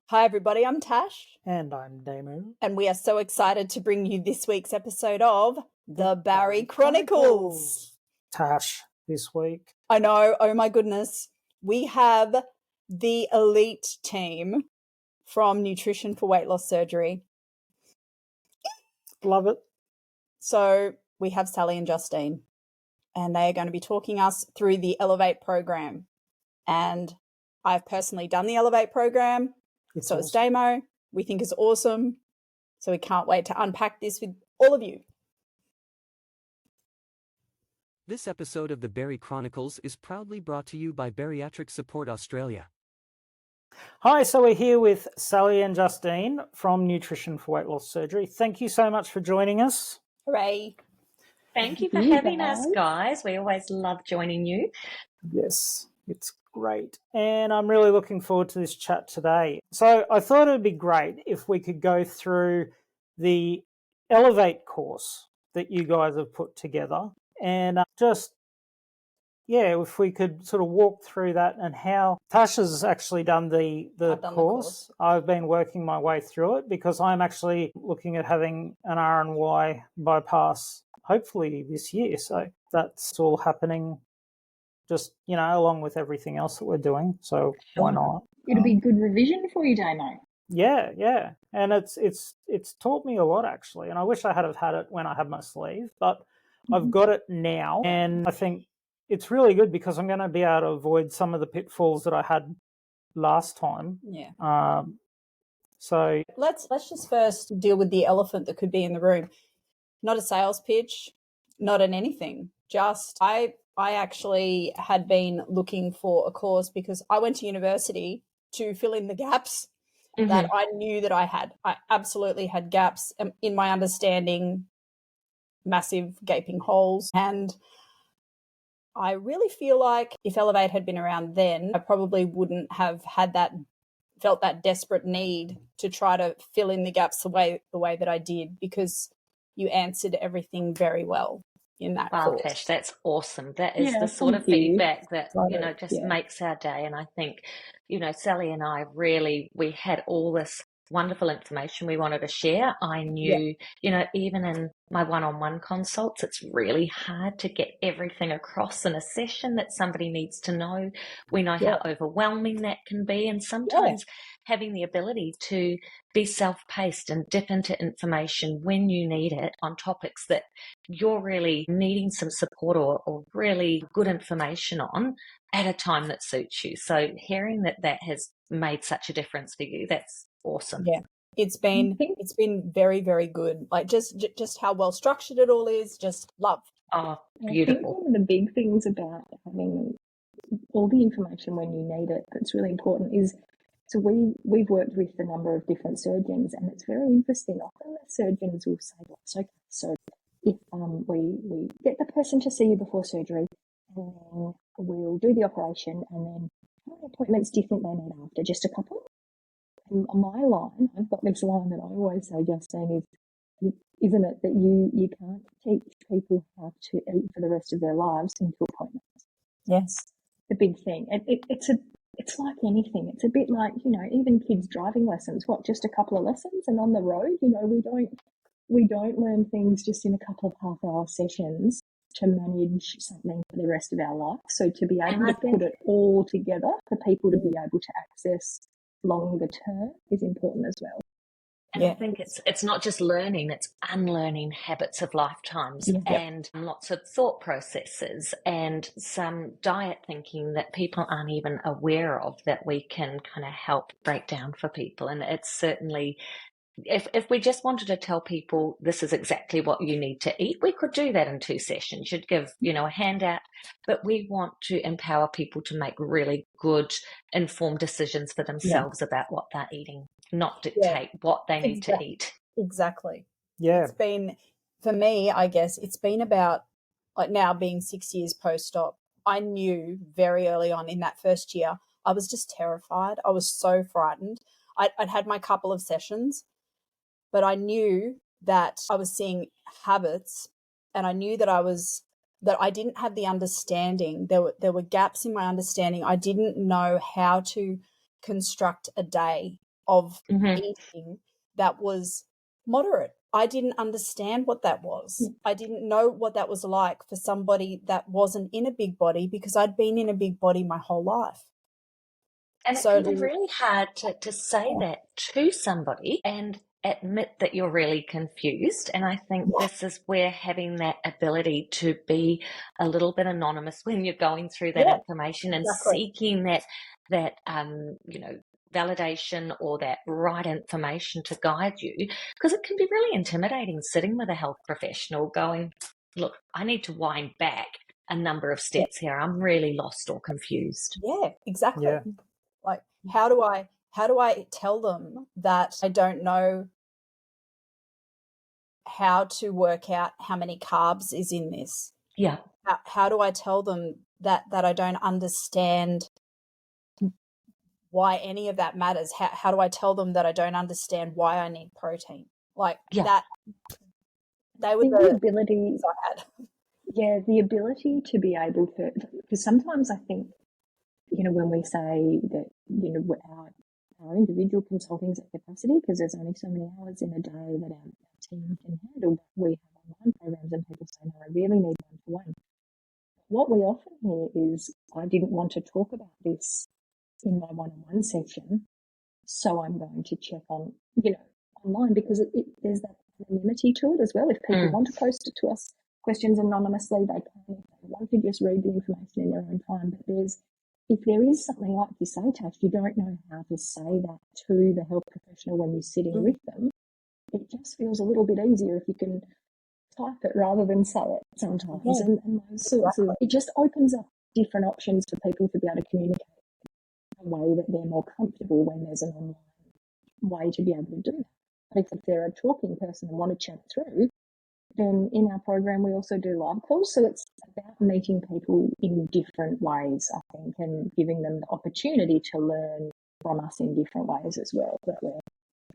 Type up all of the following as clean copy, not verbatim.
Hi, everybody. I'm Tash. And I'm Damo. And we are so excited to bring you this week's episode of The Barry Chronicles. Tash, this week. I know. Oh, my goodness. We have the elite team from Nutrition for Weight Loss Surgery. Love it. So we have Sally and Justine, and they are going to be talking us through the Elevate program. And I've personally done the Elevate program. So it's Damo. We think it's awesome. So we can't wait to unpack this with all of you. This episode of the Barry Chronicles is proudly brought to you by Bariatric Support Australia. Hi, so we're here with Sally and Justine from Nutrition for Weight Loss Surgery. Thank you so much for joining us. Hooray. Thank you for having us, guys. We always love joining you. Yes, it's great. And I'm really looking forward to this chat today. So I thought it would be great if we could go through the Elevate course that you guys have put together and if we could sort of walk through that and how Tash has actually done the course. I've been working my way through it because I'm actually looking at having an RNY bypass hopefully this year. So that's all happening just, along with everything else that we're doing. So why not? It'll be good revision for you, Damo. Yeah. And it's taught me a lot actually. And I wish I had have had it when I had my sleeve, but I've got it now. And I think it's really good because I'm going to be able to avoid some of the pitfalls that I had last time. Yeah. So let's just first deal with the elephant that could be in the room. Not a sales pitch, not an anything. Just I actually had been looking for a course because I went to university to fill in the gaps that I knew that I had. I absolutely had gaps in my understanding, massive gaping holes, and I really feel like if Elevate had been around then, I probably wouldn't have felt that desperate need to try to fill in the gaps the way that I did, because you answered everything very well in that course. Tash, that's awesome. That is the sort of feedback that, makes our day. And I think, Sally and I we had all this wonderful information we wanted to share. I knew, even in my one-on-one consults, it's really hard to get everything across in a session that somebody needs to know. We know how overwhelming that can be. And sometimes having the ability to be self-paced and dip into information when you need it on topics that you're really needing some support or really good information on at a time that suits you. So hearing that has made such a difference for you, that's awesome. Yeah, it's been very, very good. Like just how well structured it all is, just love. Oh, beautiful. I think one of the big things about having all the information when you need it that's really important is, so we've worked with a number of different surgeons, and it's very interesting. Often the surgeons will say, well, it's okay, so if we get the person to see you before surgery, and then we'll do the operation, and then how many appointments do you think they need after? Just a couple? And on my line, I've got this line that I always say, Justine, isn't it that you can't teach people how to eat for the rest of their lives into appointments? Yes. The big thing. It's like anything. It's a bit like, even kids driving lessons. What, just a couple of lessons and on the road? We don't learn things just in a couple of half-hour sessions to manage something for the rest of our life. So to be able to put it all together for people to be able to access longer term is important as well. And I think it's not just learning, it's unlearning habits of lifetimes and lots of thought processes and some diet thinking that people aren't even aware of that we can kind of help break down for people. And it's certainly, if we just wanted to tell people this is exactly what you need to eat, we could do that in 2 sessions. You'd give, a handout, but we want to empower people to make really good, informed decisions for themselves about what they're eating, not dictate what they need to eat. Exactly. Yeah. It's been, for me, I guess, it's been about, like now being 6 years post-op, I knew very early on in that first year, I was just terrified. I was so frightened. I'd had my couple of sessions, but I knew that I was seeing habits, and I knew that I didn't have the understanding. There were gaps in my understanding. I didn't know how to construct a day of eating that was moderate. I didn't understand what that was. I didn't know what that was like for somebody that wasn't in a big body, because I'd been in a big body my whole life. And so it can be really hard to say that to somebody and admit that you're really confused. And I think this is where having that ability to be a little bit anonymous when you're going through that information and seeking that validation or that right information to guide you, because it can be really intimidating sitting with a health professional going, look, I need to wind back a number of steps here. I'm really lost or confused. Yeah, exactly. Yeah. Like, how do I tell them that I don't know how to work out how many carbs is in this? Yeah. How do I tell them that I don't understand why any of that matters? How do I tell them that I don't understand why I need protein? Like that. They were the ability I had. Yeah, the ability to be able to, because sometimes I think, when we say that, our individual consulting's at capacity, because there's only so many hours in a day that our team can handle, we have online programs and people say, no, I really need one-to-one. What we often hear is, I didn't want to talk about this in my one-on-one session, so I'm going to check on, online, because there's that anonymity to it as well. If people want to post it to us, questions anonymously, they can. If they want to just read the information in their own time, but if there is something like you say, Tash, you don't know how to say that to the health professional when you're sitting with them, it just feels a little bit easier if you can type it rather than say it sometimes. Yeah. And those sorts of, it just opens up different options for people to be able to communicate in a way that they're more comfortable when there's an online way to be able to do that. But if they're a talking person and want to chat through, then in our program we also do live calls. So it's about meeting people in different ways, I think, and giving them the opportunity to learn from us in different ways as well. That we're,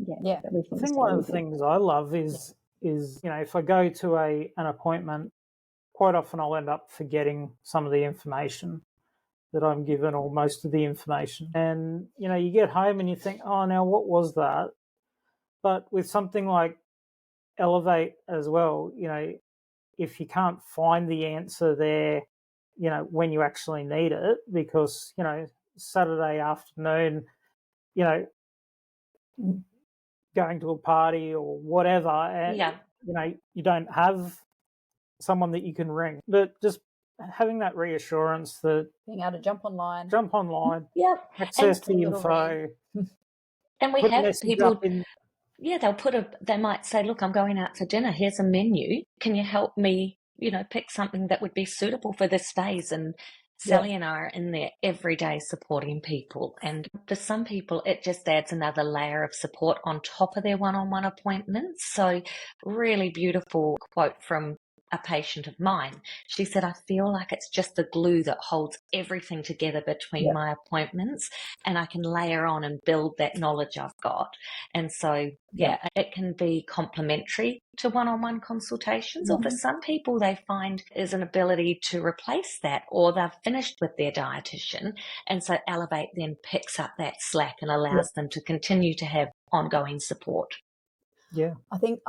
that we think I think one of the things I love is if I go to an appointment, quite often I'll end up forgetting some of the information that I'm given, or most of the information. And, you get home and you think, oh, now what was that? But with something like Elevate as well, if you can't find the answer there, when you actually need it, because, Saturday afternoon, going to a party or whatever, and, you don't have someone that you can ring. But just having that reassurance that being able to jump online, access to info. And we have people, they might say, look, I'm going out for dinner. Here's a menu. Can you help me, pick something that would be suitable for this phase? And Sally and I are in there every day supporting people. And for some people, it just adds another layer of support on top of their one-on-one appointments. So really beautiful quote from a patient of mine. She said, I feel like it's just the glue that holds everything together between my appointments, and I can layer on and build that knowledge I've got. And so, it can be complementary to one-on-one consultations, or for some people they find is an ability to replace that, or they've finished with their dietitian, and so Elevate then picks up that slack and allows them to continue to have ongoing support. Yeah. I think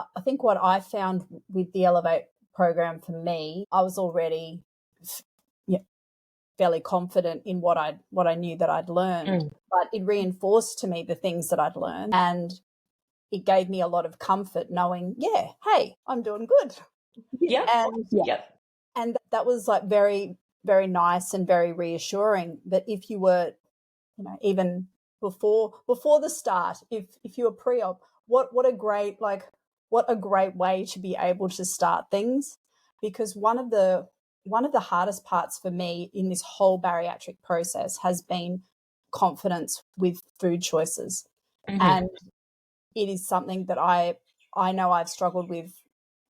what I found with the Elevate program for me, I was already fairly confident in what I knew that I'd learned, but it reinforced to me the things that I'd learned, and it gave me a lot of comfort knowing, hey, I'm doing good. And that was like very, very nice and very reassuring. But if you were, even before the start, if you were pre-op, what a great way to be able to start things, because one of the hardest parts for me in this whole bariatric process has been confidence with food choices. And it is something that I know I've struggled with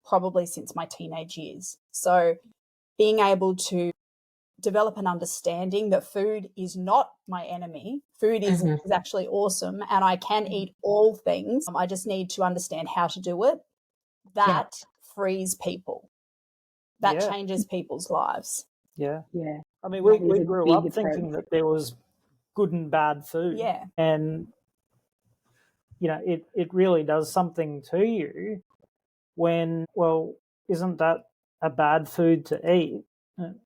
probably since my teenage years. So being able to develop an understanding that food is not my enemy. Food is actually awesome, and I can eat all things. I just need to understand how to do it. That frees people. That changes people's lives. Yeah. Yeah. I mean, we grew up thinking that there was good and bad food. Yeah. And it really does something to you when, well, isn't that a bad food to eat? And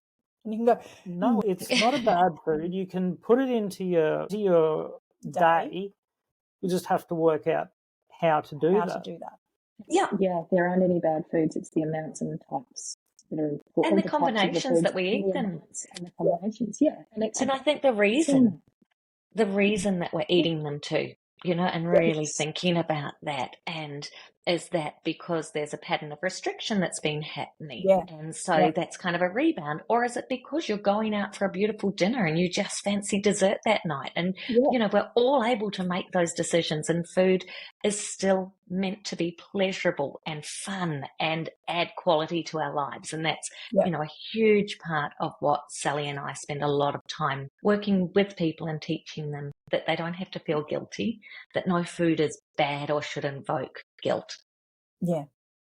you can go, no, it's not a bad food. You can put it into your day. You just have to work out how to do that. Yeah, there aren't any bad foods. It's the amounts and the types that are important. And the combinations that we eat them. And the combinations, And I think the reason that we're eating them too, and really thinking about that, and is that because there's a pattern of restriction that's been happening, and so that's kind of a rebound, or is it because you're going out for a beautiful dinner and you just fancy dessert that night? And we're all able to make those decisions, and food is still meant to be pleasurable and fun and add quality to our lives. And that's a huge part of what Sally and I spend a lot of time working with people and teaching them, that they don't have to feel guilty, that no food is bad or should invoke guilt.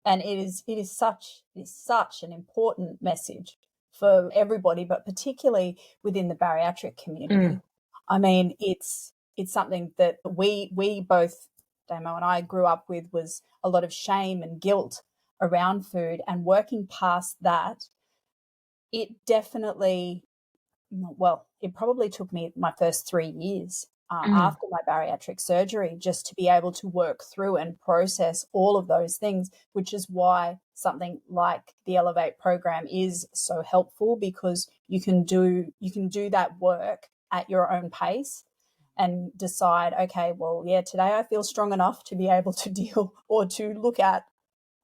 And it is such an important message for everybody, but particularly within the bariatric community. I mean, it's something that we both, Damo and I, grew up with, was a lot of shame and guilt around food, and working past that, it definitely, it probably took me my first 3 years after my bariatric surgery just to be able to work through and process all of those things, which is why something like the Elevate program is so helpful, because you can do that work at your own pace and decide, okay, well, today I feel strong enough to be able to deal or to look at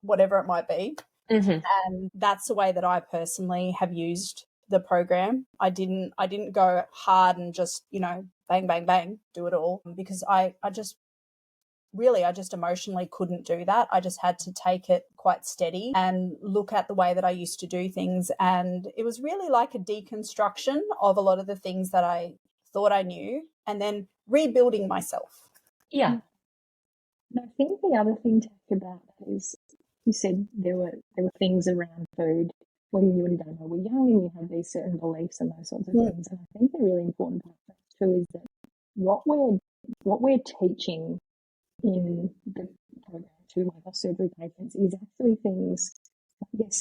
whatever it might be. And that's the way that I personally have used the program. I didn't go hard and just, bang, bang, bang, do it all, because I just emotionally couldn't do that. I just had to take it quite steady and look at the way that I used to do things. And it was really like a deconstruction of a lot of the things that I thought I knew, and then rebuilding myself. And I think the other thing to think about is, you said there were things around food when you and Damo were young, and you had these certain beliefs and those sorts of things. And I think the really important part of that too is that what we're teaching in the program to our surgery patients is actually things.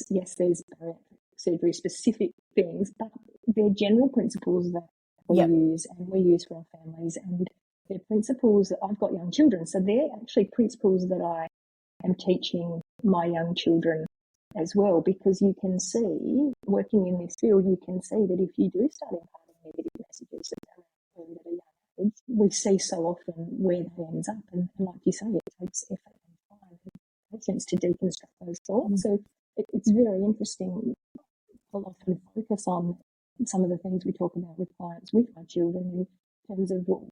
Yes, there's surgery specific things, but they're general principles that we use and we use for our families, and they're principles that I've got young children, so they're actually principles that I am teaching my young children as well, because you can see, working in this field, you can see that if you do start imparting negative messages around food at a young age, we see so often where that ends up. And like you say, it takes effort and time and patience to deconstruct those thoughts. So it's very interesting. I'll often focus on some of the things we talk about with clients with my children in terms of what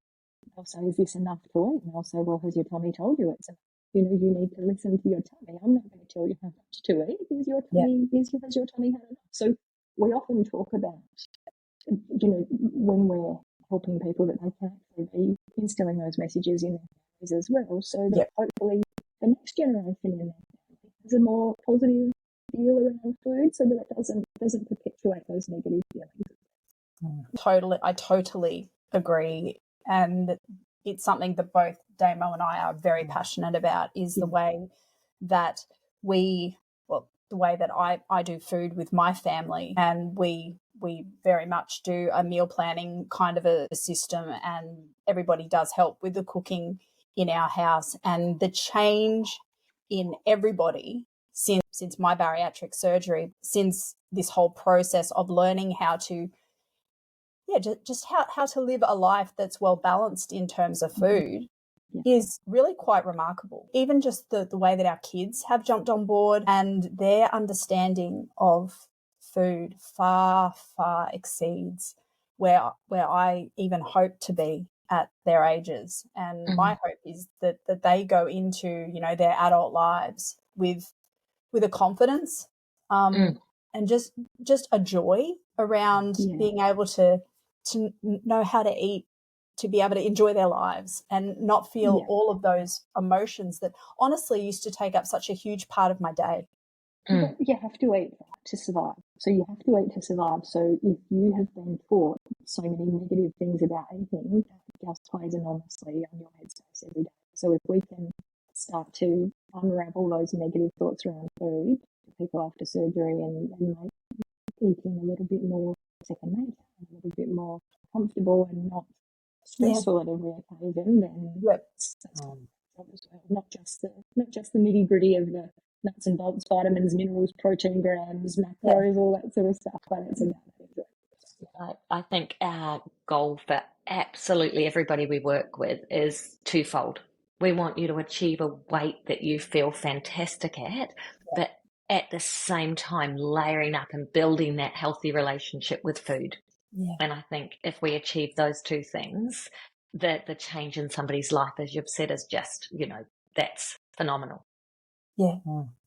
they'll say, is this enough to eat? And I'll say, well, has your tummy told you it's enough? You need to listen to your tummy. I'm not going to tell you how much to eat. Has your tummy had enough? So we often talk about, when we're helping people, that they can actually be instilling those messages in their families as well, so that hopefully the next generation in their family has a more positive deal around food, so that it doesn't perpetuate those negative feelings. I totally agree. And it's something that both Damo and I are very passionate about, is the way that the way that I do food with my family, and we very much do a meal planning kind of a system, and everybody does help with the cooking in our house. And the change in everybody since my bariatric surgery, since this whole process of learning how to just how to live a life that's well balanced in terms of food is really quite remarkable. Even just the way that our kids have jumped on board, and their understanding of food far, far exceeds where I even hope to be at their ages. And my hope is that they go into, their adult lives with a confidence and just a joy around being able to know how to eat, to be able to enjoy their lives and not feel all of those emotions that honestly used to take up such a huge part of my day. You have to eat to survive. So you have to eat to survive. So if you have been taught so many negative things about eating, that just plays enormously on your headspace every day. So if we can start to unravel those negative thoughts around food for people after surgery and make eating a little bit more second nature, a little bit more comfortable and not stressful at every occasion, then that's not just the nitty gritty of the nuts and bolts, vitamins, minerals, protein grams, macros, all that sort of stuff, but it's about I think our goal for absolutely everybody we work with is twofold. We want you to achieve a weight that you feel fantastic at, but at the same time layering up and building that healthy relationship with food. Yeah. And I think if we achieve those two things, that the change in somebody's life, as you've said, is just, that's phenomenal. Yeah.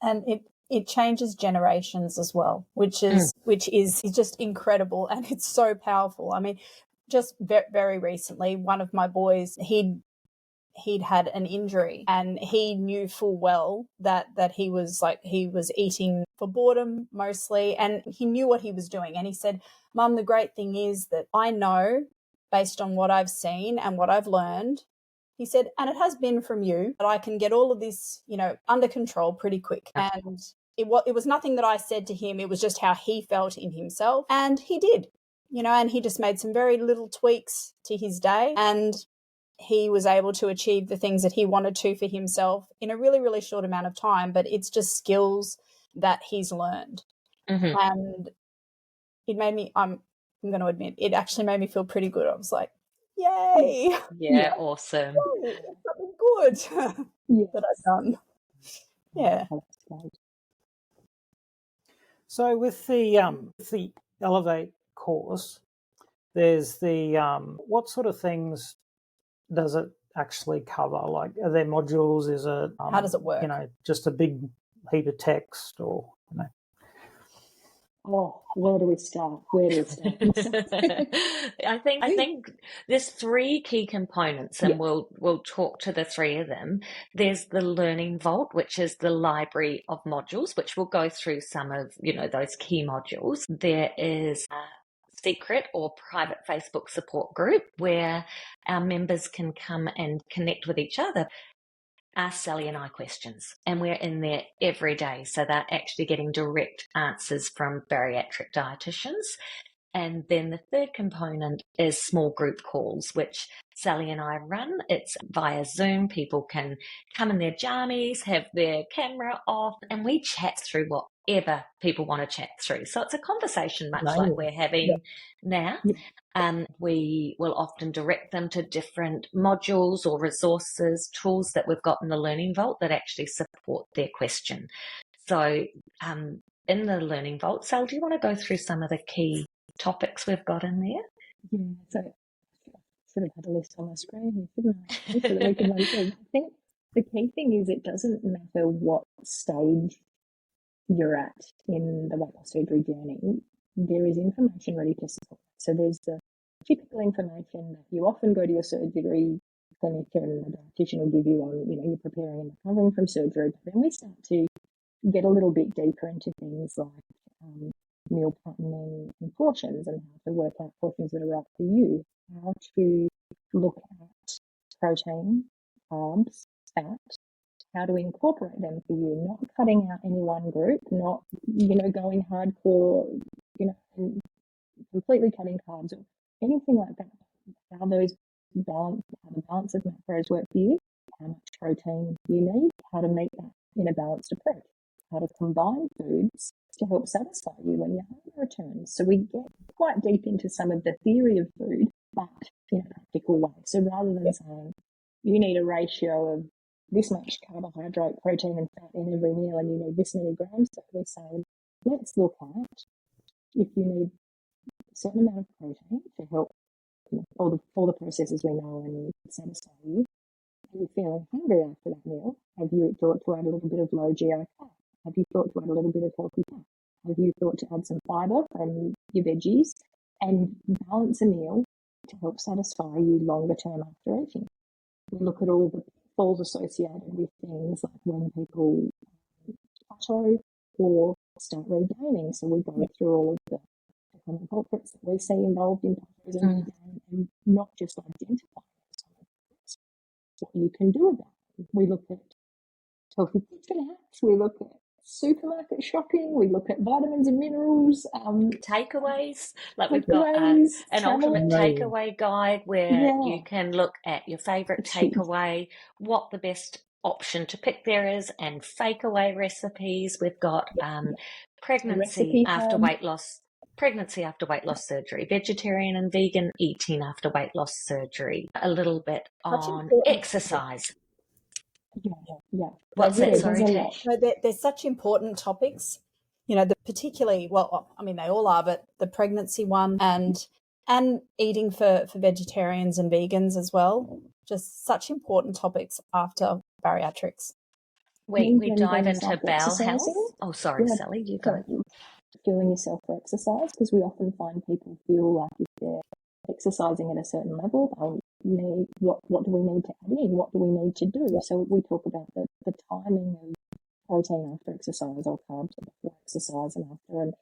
And it changes generations as well, which is just incredible, and it's so powerful. I mean, just very recently, one of my boys, he'd had an injury, and he knew full well that he was eating for boredom mostly, and he knew what he was doing. And he said, "Mum, the great thing is that I know, based on what I've seen and what I've learned," he said, "and it has been from you, that I can get all of this, under control pretty quick." And it was nothing that I said to him. It was just how he felt in himself. And he did, and he just made some very little tweaks to his day, and he was able to achieve the things that he wanted to for himself in a really, really short amount of time. But it's just skills that he's learned. Mm-hmm. And it made me, I'm going to admit, it actually made me feel pretty good. I was like, yay. Yeah, awesome. Yay, something good that I've done. Yeah. So with the Elevate course, there's the what sort of things does it actually cover? Like, are there modules? Is it how does it work? Just a big heap of text, or Oh, where do we start? I think there's three key components, and we'll talk to the three of them. There's the Learning Vault, which is the library of modules, which we'll go through some of those key modules. There is a secret or private Facebook support group where our members can come and connect with each other, ask Sally and I questions, and we're in there every day, so they're actually getting direct answers from bariatric dietitians. And then the third component is small group calls, which Sally and I run. It's via Zoom. People can come in their jammies, have their camera off, and we chat through whatever people want to chat through. So it's a conversation much like we're having now. We will often direct them to different modules or resources, tools that we've got in the Learning Vault that actually support their question. So in the Learning Vault, Sal, do you want to go through some of the key topics we've got in there? Yeah, so I should have had a list on my screen here, shouldn't I? So that we can run through. I think the key thing is it doesn't matter what stage you're at in the weight loss surgery journey, there is information ready to support. So there's the typical information that you often go to your surgery clinic and the dietitian will give you on, you're preparing and recovering from surgery. But then we start to get a little bit deeper into things like meal patterning and portions, and how to work out portions that are right for you, how to look at protein, carbs, fat, how to incorporate them for you, not cutting out any one group, not, going hardcore, and completely cutting carbs or anything like that. How the balance of macros work for you, how much protein you need, how to make that in a balanced approach, how to combine foods to help satisfy you when your hunger returns. So we get quite deep into some of the theory of food, but in a practical way. So rather than saying you need a ratio of this much carbohydrate, protein and fat in every meal and you need this many grams, so we're saying let's look at if you need a certain amount of protein to help all the processes we know and satisfy you, and you're feeling hungry after that meal, have you thought to add a little bit of low GI fat? Have you thought to add a little bit of healthy fat? Have you thought to add some fibre from your veggies and balance a meal to help satisfy you longer term after eating? We look at all the falls associated with things like when people plateau or start regaining. So we go through all of the common culprits that we see involved in plateaus and not just identify what you can do about We look at healthy kitchen hacks. We look at supermarket shopping. We look at vitamins and minerals. Takeaways. Like we've got an ultimate takeaway guide where you can look at your favourite takeaway, what the best option to pick there is, and fake away recipes. We've got pregnancy after weight loss surgery, vegetarian and vegan eating after weight loss surgery, a little bit on exercise. Yeah. What's that? Sorry, Tash. No, they're such important topics. You know, particularly, well, I mean, they all are, but the pregnancy one and eating for vegetarians and vegans as well. Just such important topics after bariatrics. We dive into bowel health. Oh, sorry, Sally, you go. Fueling yourself for exercise, because we often find people feel like if they're exercising at a certain level, they'll need what do we need to add in? What do we need to do? So we talk about the timing of protein after exercise or carbs before exercise and after, and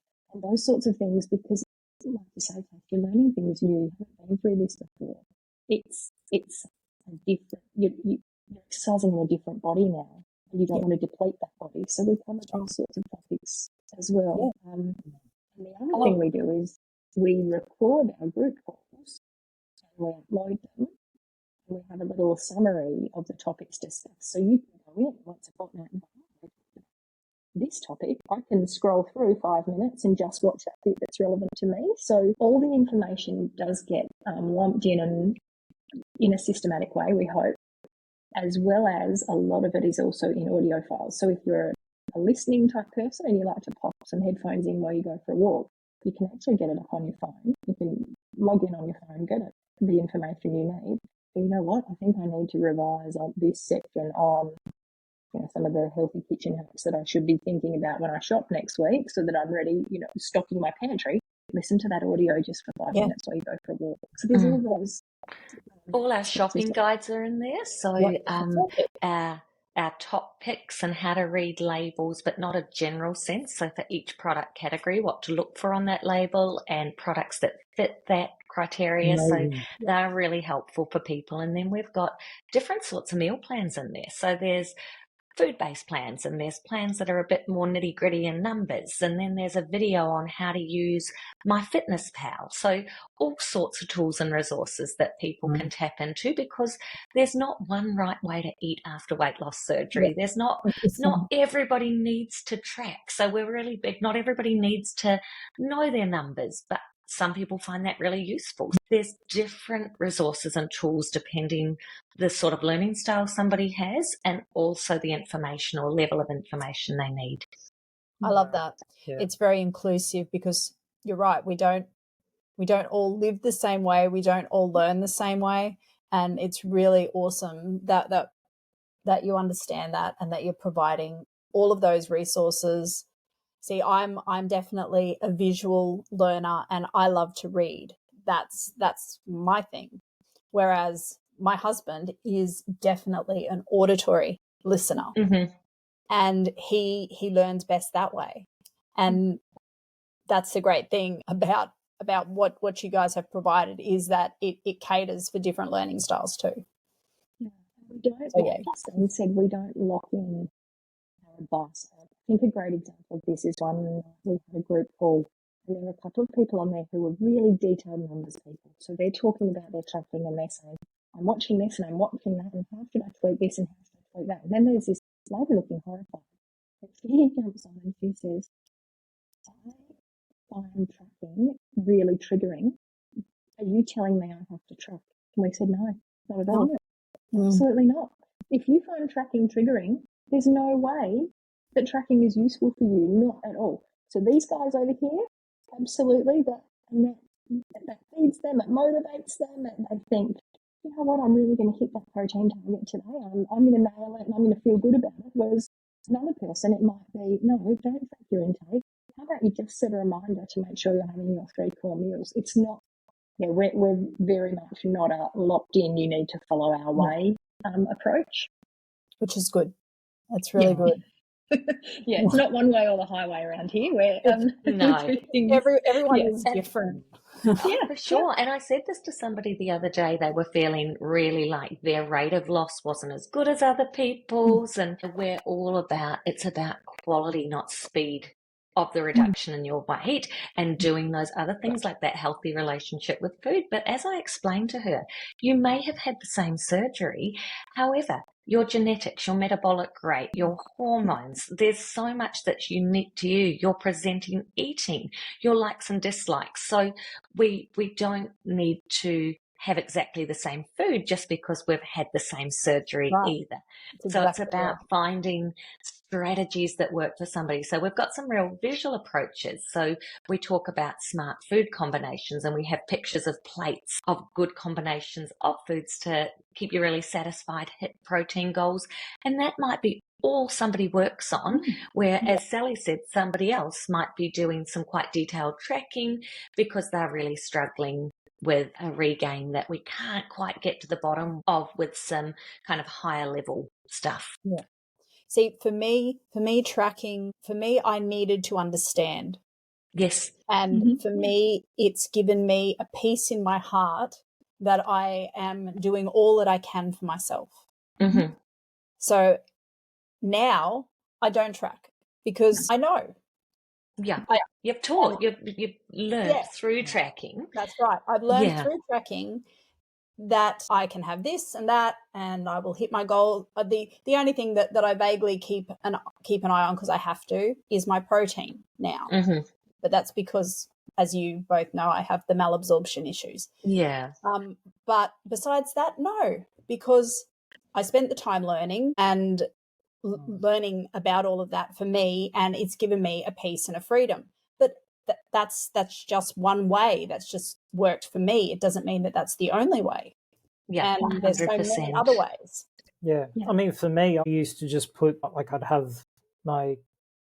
those sorts of things, because like you say, you're learning things new. You haven't been through this before. It's a different. You're exercising in a different body now. You don't want to deplete that body. So we come at all sorts of topics as well. And the other thing we do is we record our group calls and we upload them, and we have a little summary of the topics discussed. So you can go in once a fortnight and go, this topic, I can scroll through 5 minutes and just watch that bit that's relevant to me. So all the information does get lumped in and in a systematic way, we hope, as well as a lot of it is also in audio files. So if you're a listening type person and you like to pop some headphones in while you go for a walk, you can actually get it up on your phone. You can log in on your phone, get it, the information you need. But you know what? I think I need to revise on this section on some of the healthy kitchen hacks that I should be thinking about when I shop next week, so that I'm ready, stocking my pantry. Listen to that audio just for 5 minutes while you go for a walk. So there's all those. All our shopping guides are in there. So our top picks and how to read labels, but not a general sense. So for each product category, what to look for on that label and products that fit that criteria. So they're really helpful for people. And then we've got different sorts of meal plans in there. So there's food-based plans, and there's plans that are a bit more nitty-gritty in numbers, and then there's a video on how to use MyFitnessPal. So all sorts of tools and resources that people can tap into, because there's not one right way to eat after weight loss surgery. There's not everybody needs to track. So we're really big. Not everybody needs to know their numbers, but some people find that really useful. There's different resources and tools depending the sort of learning style somebody has, and also the information or level of information they need. I love that. Yeah. It's very inclusive, because you're right. We don't all live the same way. We don't all learn the same way. And it's really awesome that you understand that, and that you're providing all of those resources. See, I'm definitely a visual learner, and I love to read. That's my thing. Whereas my husband is definitely an auditory listener, and he learns best that way. And that's the great thing about what you guys have provided, is that it caters for different learning styles too. Yeah, we don't. Said we don't lock in our advice. I think a great example of this is one we had a group call, and there were a couple of people on there who were really detailed numbers people. So they're talking about their tracking, and they're saying, I'm watching this and I'm watching that, and how should I tweak this and how should I tweak that? And then there's this lady looking horrified. And she jumps on and she says, I find tracking really triggering. Are you telling me I have to track? And we said, no, not at all. Absolutely not. If you find tracking triggering, there's no way that tracking is useful for you, not at all. So these guys over here, absolutely, that feeds them, it motivates them, and they think, you know what, I'm really going to hit that protein target today. I'm going to nail it and I'm going to feel good about it. Whereas another person, it might be, no, don't track your intake. How about you just set a reminder to make sure you're having your 3 core meals? It's not, we're very much not a locked in, you need to follow our way approach. Which is good. That's really good. It's not one way or the highway around here. Where everyone is different. Yeah, for sure. And I said this to somebody the other day. They were feeling really like their rate of loss wasn't as good as other people's. And we're all about, it's about quality, not speed of the reduction in your weight, and doing those other things like that healthy relationship with food. But as I explained to her, you may have had the same surgery. However, your genetics, your metabolic rate, your hormones, there's so much that's unique to you, your presenting eating, your likes and dislikes. So we don't need to have exactly the same food just because we've had the same surgery either. So it's about finding strategies that work for somebody. So we've got some real visual approaches. So we talk about smart food combinations, and we have pictures of plates of good combinations of foods to keep you really satisfied, hit protein goals. And that might be all somebody works on, where, as Sally said, somebody else might be doing some quite detailed tracking because they're really struggling with a regain that we can't quite get to the bottom of with some kind of higher level stuff. Yeah. See, for me, tracking, I needed to understand. Yes. And for me, it's given me a peace in my heart that I am doing all that I can for myself. So now I don't track because I know. Yeah, you've taught, you've learned through tracking. That's right. I've learned through tracking that I can have this and that, and I will hit my goal. The only thing that I vaguely keep an eye on, because I have to, is my protein now. But that's because, as you both know, I have the malabsorption issues. Yeah. But besides that, no, because I spent the time learning and learning about all of that for me, and it's given me a peace and a freedom. But that's just one way. That's just worked for me. It doesn't mean that that's the only way. Yeah, and 100%. there's so many other ways. Yeah. I mean, for me, I used to just put, like, I'd have my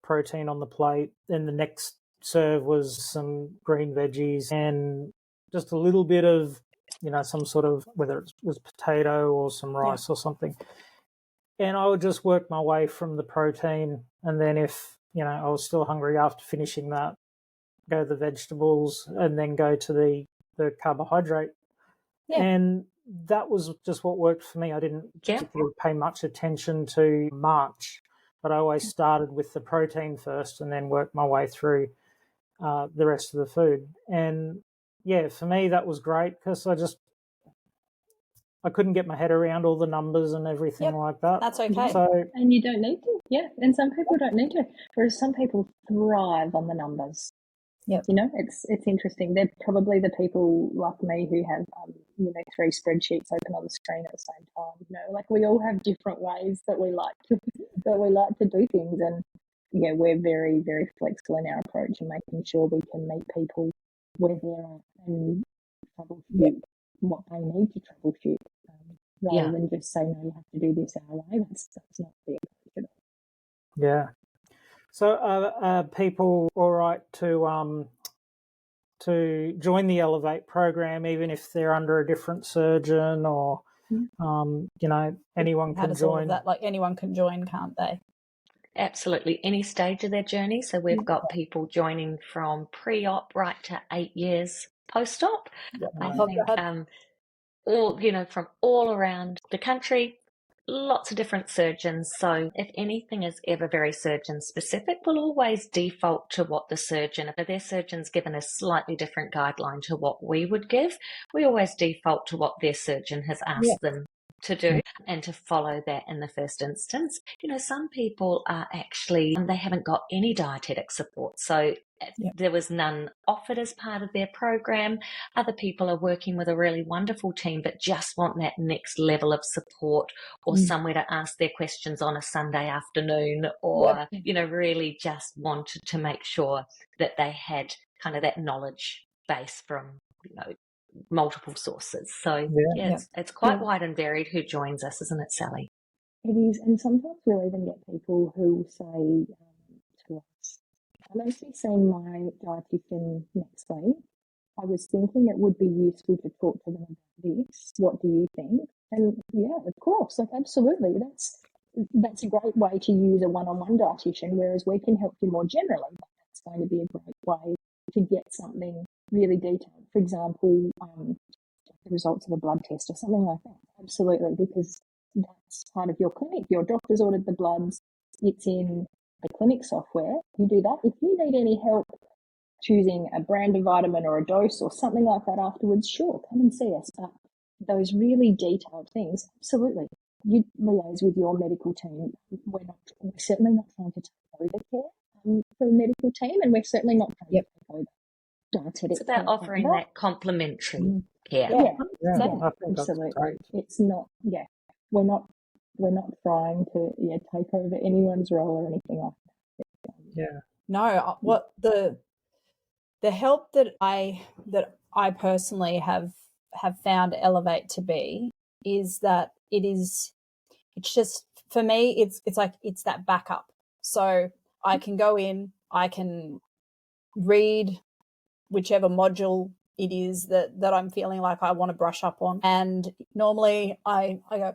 protein on the plate, then the next serve was some green veggies and just a little bit of, some sort of, whether it was potato or some rice or something. And I would just work my way from the protein. And then if, I was still hungry after finishing that, go to the vegetables and then go to the carbohydrate. Yeah. And that was just what worked for me. I didn't particularly pay much attention to March, but I always started with the protein first and then worked my way through the rest of the food. And for me, that was great because I couldn't get my head around all the numbers and everything like that. That's okay. And you don't need to, and some people don't need to, whereas some people thrive on the numbers. Yep. It's interesting. They're probably the people like me who have, 3 spreadsheets open on the screen at the same time. Like we all have different ways that we like to do things, and we're very, very flexible in our approach and making sure we can meet people where they're at and troubleshoot what they need to troubleshoot, rather than just say, no, you have to do this our way. That's not the approach at all. Yeah. So are people all right to join the Elevate program, even if they're under a different surgeon, or anyone can join? That, like, anyone can join, can't they? Absolutely, any stage of their journey. So we've got people joining from pre-op right to 8 years post-op. I think all from all around the country. Lots of different surgeons. So if anything is ever very surgeon specific, we'll always default to what the surgeon, if their surgeon's given a slightly different guideline to what we would give, we always default to what their surgeon has asked them to do and to follow that in the first instance. Some people are actually, they haven't got any dietetic support. So there was none offered as part of their program. Other people are working with a really wonderful team, but just want that next level of support or somewhere to ask their questions on a Sunday afternoon, or, really just wanted to make sure that they had kind of that knowledge base from, multiple sources. So it's quite wide and varied who joins us, isn't it, Sally? It is, and sometimes we'll even get people who say to us, I'm actually seeing my dietitian next week. I was thinking it would be useful to talk to them about this. What do you think? And of course, like absolutely. That's a great way to use a one-on-one dietitian, whereas we can help you more generally. That's going to be a great way to get something really detailed. For example, the results of a blood test or something like that. Absolutely, because that's part of your clinic. Your doctor's ordered the bloods. It's in the clinic software. You do that. If you need any help choosing a brand of vitamin or a dose or something like that afterwards, sure, come and see us. But those really detailed things, absolutely. You liaise with your medical team. We're certainly not trying to take over care for a medical team, and we're certainly not trying to take over dietetic. It's about offering that complementary care. Yeah, I think absolutely. that's great. It's not. Yeah, we're not trying to take over anyone's role or anything like that. Yeah. No, what the help that I personally have found Elevate to be is that it's just, for me, it's like it's that backup. So I can go in, I can read whichever module it is that I'm feeling like I want to brush up on, and normally I go,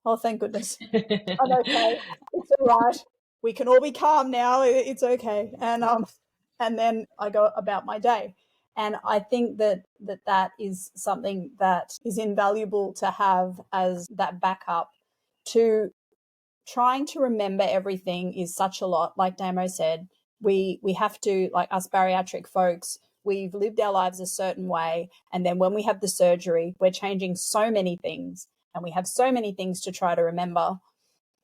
oh, thank goodness, I'm okay, it's all right, we can all be calm now, it's okay, and then I go about my day. And I think that is something that is invaluable to have as that backup. To trying to remember everything is such a lot. Like Damo said, we have to, like us bariatric folks, we've lived our lives a certain way, and then when we have the surgery, we're changing so many things, and we have so many things to try to remember.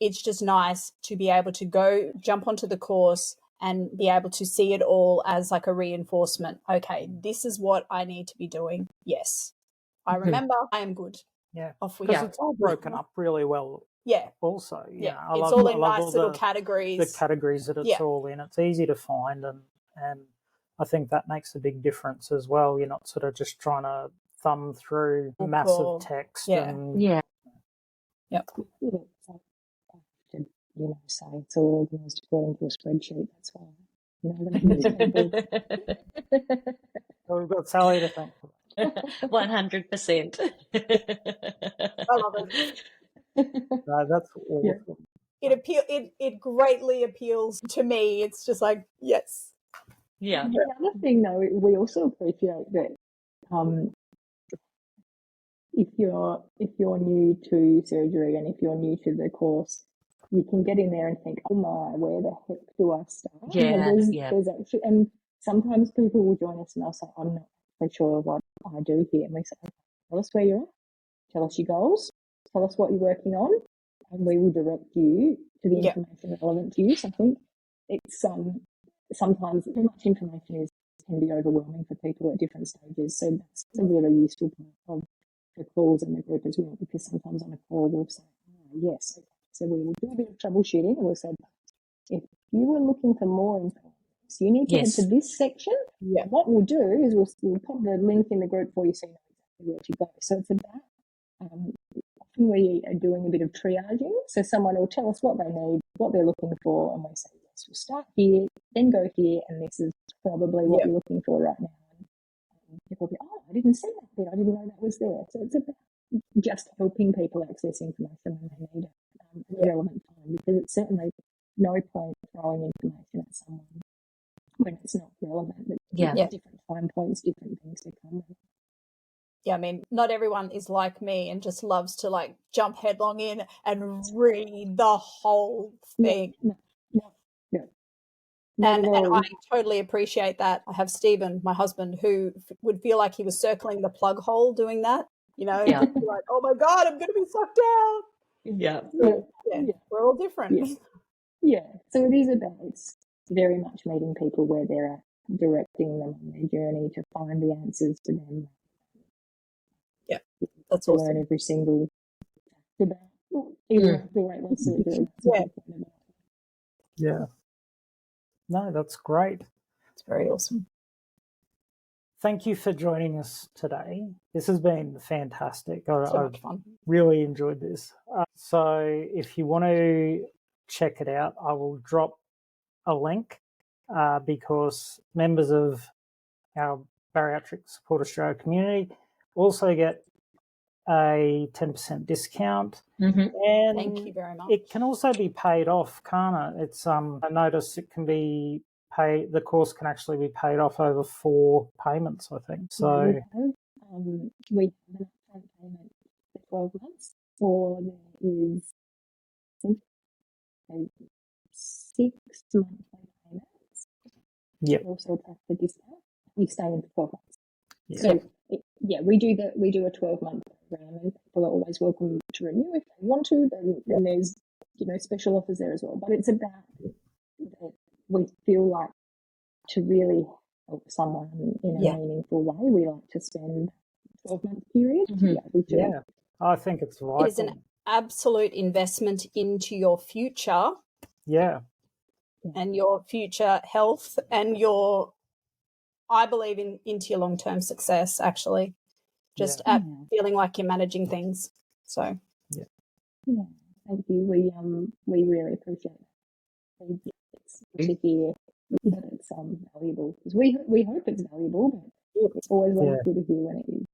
It's just nice to be able to go jump onto the course and be able to see it all as like a reinforcement. Okay, this is what I need to be doing. Yes, I remember, I am good. Yeah, off we because go. it's all broken up really well. Yeah. Also, yeah, I it's love, all in I love nice little categories. The categories that it's all in. It's easy to find, and I think that makes a big difference as well. You're not sort of just trying to thumb through massive text. And Yep. Say it's all organised according to a spreadsheet. That's why, So we've got Sally to thank for that. 100%. I love it. No, that's awesome. It greatly appeals to me. It's just like, yes. Yeah. The other thing, though, we also appreciate that if you're new to surgery and if you're new to the course, you can get in there and think, oh my, where the heck do I start? There's actually, and sometimes people will join us and they'll say, I'm not quite sure what I do here. And we say, tell us where you're at, tell us your goals, tell us what you're working on, and we will direct you to the information relevant to you. So I think it's sometimes too much information can be overwhelming for people at different stages. So that's a really useful part of the calls in the group as well, because sometimes on a call we'll say, yes, okay. So we will do a bit of troubleshooting and we'll say, if you were looking for more information, so you need to head to this section. What we'll do is we'll pop the link in the group for you so you know exactly where to go. So it's about often we are doing a bit of triaging. So someone will tell us what they need, what they're looking for, and we say, yes, we'll start here, then go here, and this is probably what you're looking for right now. And people will be, oh, I didn't see that bit, I didn't know that was there. So it's about just helping people access information when they need it at a relevant time, because it's certainly no point throwing information at someone when it's not relevant. Different time points, different things to come with it. Yeah, I mean, not everyone is like me and just loves to like jump headlong in and read the whole thing. No. And I totally appreciate that. I have Stephen, my husband, who would feel like he was circling the plug hole doing that. Like, oh my God, I'm going to be sucked out. Yeah. We're all different. So it is about, it's very much meeting people where they're at, directing them on their journey to find the answers to them. Yeah, that's to awesome. learn every single fact about either the weight loss surgery. Yeah. No, that's great. It's very awesome. Thank you for joining us today. This has been fantastic. So much fun. Really enjoyed this. So if you want to check it out, I will drop a link because members of our Bariatric Support Australia community also get a 10% discount. Mm-hmm. And thank you very much. It can also be paid off, can't it? It's I noticed it can be the course can actually be paid off over 4 payments, I think. So we have an upfront payment for 12 months, or there is, I think, a 6 monthly payments. Yep. Also attract the discount. You stay in for 12 months. Yeah. So we do a 12-month program, and people are always welcome to renew if they want to. Then there's special offers there as well. But it's about that we feel like to really help someone in a meaningful way, we like to spend 12-month period. Yeah, I think it's vital. It is an absolute investment into your future. Yeah. And your future health and I believe into your long-term success, actually, just at feeling like you're managing things. So, thank you. We really appreciate it. It's good to hear that it's valuable, because we hope it's valuable, but it's always good to hear when it is.